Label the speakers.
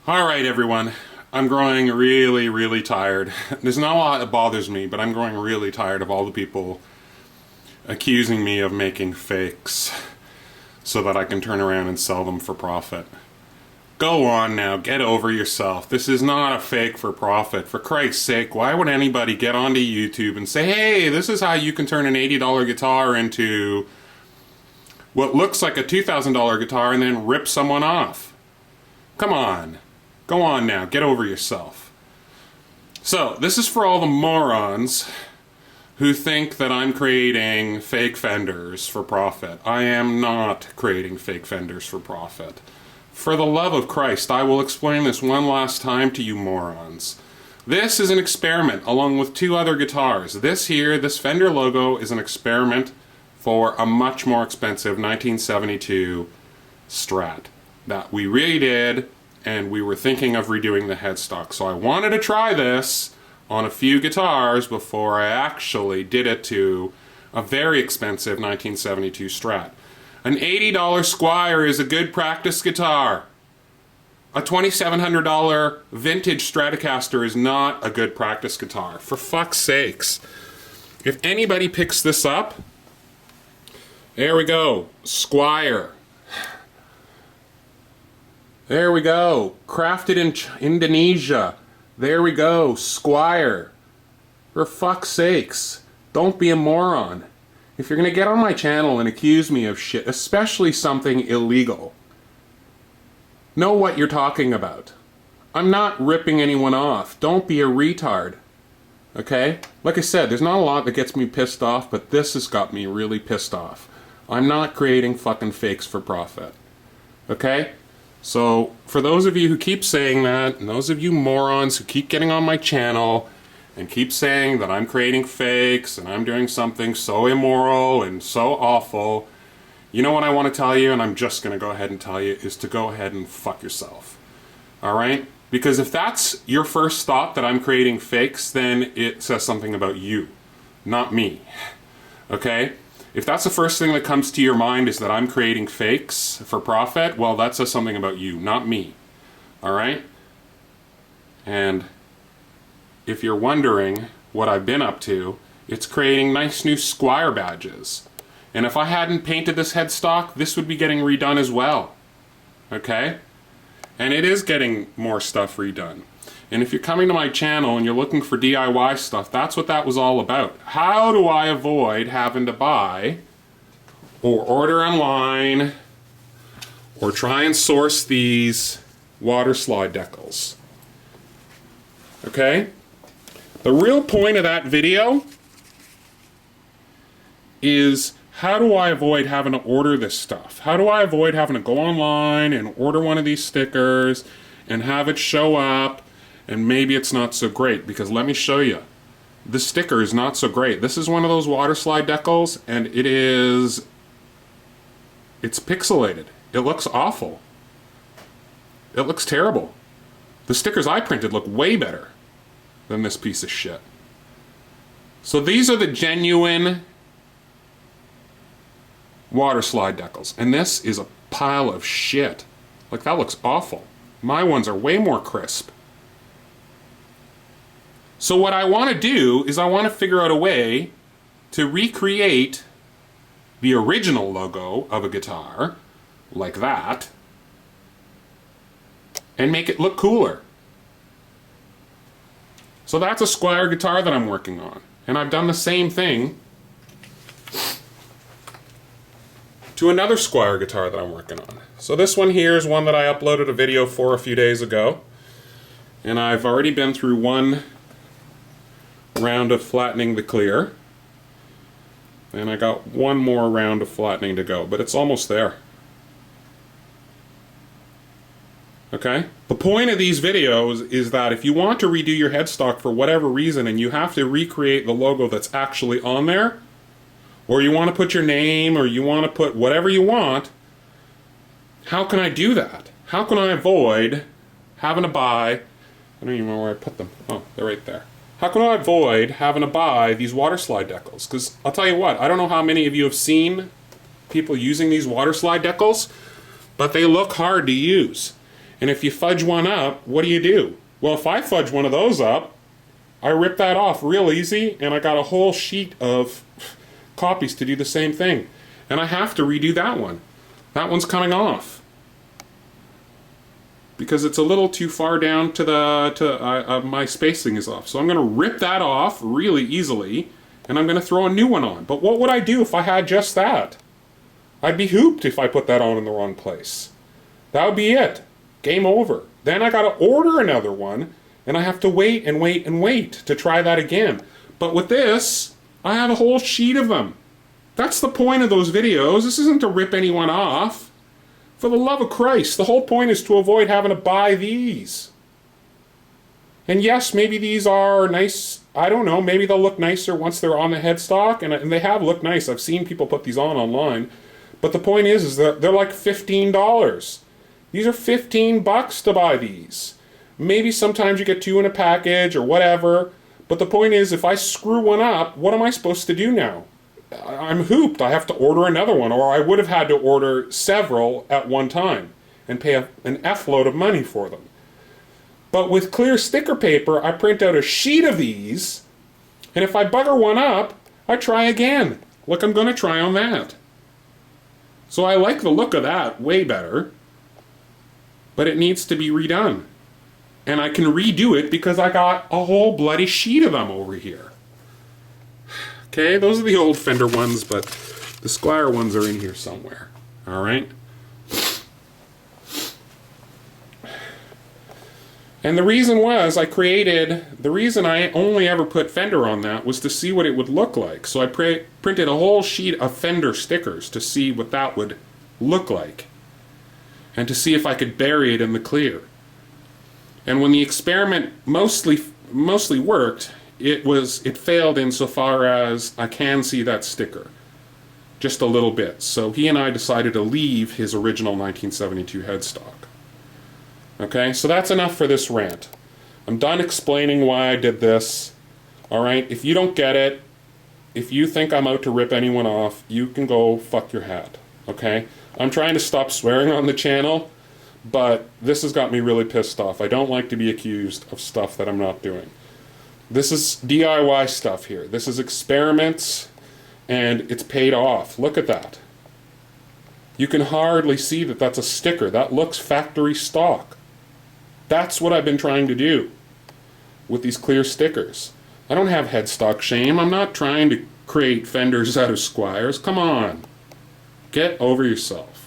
Speaker 1: Alright everyone, I'm growing really tired. There's not a lot that bothers me, but I'm growing really tired of all the people accusing me of making fakes so that I can turn around and sell them for profit. Go on now, get over yourself. This is not a fake for profit. For Christ's sake, why would anybody get onto YouTube and say, hey, this is how you can turn an $80 guitar into what looks like a $2,000 guitar and then rip someone off? Come on. Go on now, get over yourself. So, this is for all the morons who think that I'm creating fake fenders for profit. I am not creating fake fenders for profit. For the love of Christ, I will explain this one last time to you morons. This is an experiment along with two other guitars. This Fender logo is an experiment for a much more expensive 1972 Strat that we redid, and we were thinking of redoing the headstock. So I wanted to try this on a few guitars before I actually did it to a very expensive 1972 Strat. An $80 Squier is a good practice guitar. A $2,700 vintage Stratocaster is not a good practice guitar. For fuck's sakes. If anybody picks this up, there we go, Squier. There we go, crafted in Indonesia. There we go, Squier. For fuck's sakes, don't be a moron. If you're gonna get on my channel and accuse me of shit, especially something illegal, know what you're talking about. I'm not ripping anyone off. Don't be a retard. Okay? Like I said, there's not a lot that gets me pissed off, but this has got me really pissed off. I'm not creating fucking fakes for profit. Okay? So, for those of you who keep saying that, and those of you morons who keep getting on my channel and keep saying that I'm creating fakes and I'm doing something so immoral and so awful, you know what I want to tell you, and I'm just going to go ahead and tell you, is to go ahead and fuck yourself. Alright? Because if that's your first thought, that I'm creating fakes, then it says something about you, not me. Okay? If that's the first thing that comes to your mind, is that I'm creating fakes for profit, well, that says something about you, not me. Alright? And if you're wondering what I've been up to, it's creating nice new Squier badges. And if I hadn't painted this headstock, this would be getting redone as well. Okay? And it is getting more stuff redone. And if you're coming to my channel and you're looking for DIY stuff, that's what that was all about. How do I avoid having to buy or order online or try and source these water slide decals? Okay? The real point of that video is, how do I avoid having to order this stuff? How do I avoid having to go online and order one of these stickers and have it show up, and maybe it's not so great? Because let me show you. The sticker is not so great. This is one of those water slide decals, and it's pixelated. It looks awful. It looks terrible. The stickers I printed look way better than this piece of shit. So these are the genuine water slide decals, and this is a pile of shit. Like, that looks awful. My ones are way more crisp. So what I want to do is I want to figure out a way to recreate the original logo of a guitar, like that, and make it look cooler. So that's a Squier guitar that I'm working on. And I've done the same thing to another Squier guitar that I'm working on. So this one here is one that I uploaded a video for a few days ago. And I've already been through one round of flattening the clear. And I got one more round of flattening to go, but it's almost there. Okay? The point of these videos is that if you want to redo your headstock for whatever reason and you have to recreate the logo that's actually on there, or you want to put your name, or you want to put whatever you want, how can I do that? How can I avoid having to buy, I don't even know where I put them. Oh, they're right there. How can I avoid having to buy these water slide decals? Because I'll tell you what, I don't know how many of you have seen people using these water slide decals, but they look hard to use. And if you fudge one up, what do? Well, if I fudge one of those up, I rip that off real easy, and I got a whole sheet of copies to do the same thing. And I have to redo that one. That one's coming off, because it's a little too far down to my spacing is off. So I'm going to rip that off really easily, and I'm going to throw a new one on. But what would I do if I had just that? I'd be hooped if I put that on in the wrong place. That would be it. Game over. Then I got to order another one, and I have to wait and wait and wait to try that again. But with this, I have a whole sheet of them. That's the point of those videos. This isn't to rip anyone off. For the love of Christ, the whole point is to avoid having to buy these. And yes, maybe these are nice. I don't know. Maybe they'll look nicer once they're on the headstock, and they have looked nice. I've seen people put these on online. But the point is that they're like $15. These are $15 to buy these. Maybe sometimes you get two in a package or whatever. But the point is, if I screw one up, what am I supposed to do now? I'm hooped. I have to order another one, or I would have had to order several at one time and pay an F-load of money for them. But with clear sticker paper, I print out a sheet of these, and if I bugger one up, I try again. Like I'm going to try on that. So I like the look of that way better, but it needs to be redone. And I can redo it because I got a whole bloody sheet of them over here. Okay, those are the old Fender ones, but the Squier ones are in here somewhere. All right? And the reason I only ever put Fender on that was to see what it would look like. So I printed a whole sheet of Fender stickers to see what that would look like, and to see if I could bury it in the clear. And when the experiment mostly worked, it failed insofar as I can see that sticker just a little bit. So he and I decided to leave his original 1972 headstock. Okay, so that's enough for this rant. I'm done explaining why I did this. All right, if you don't get it, if you think I'm out to rip anyone off, you can go fuck your hat. Okay, I'm trying to stop swearing on the channel, but this has got me really pissed off. I don't like to be accused of stuff that I'm not doing. This is DIY stuff here. This is experiments, and it's paid off. Look at that. You can hardly see that that's a sticker. That looks factory stock. That's what I've been trying to do with these clear stickers. I don't have headstock shame. I'm not trying to create Fenders out of Squiers. Come on. Get over yourself.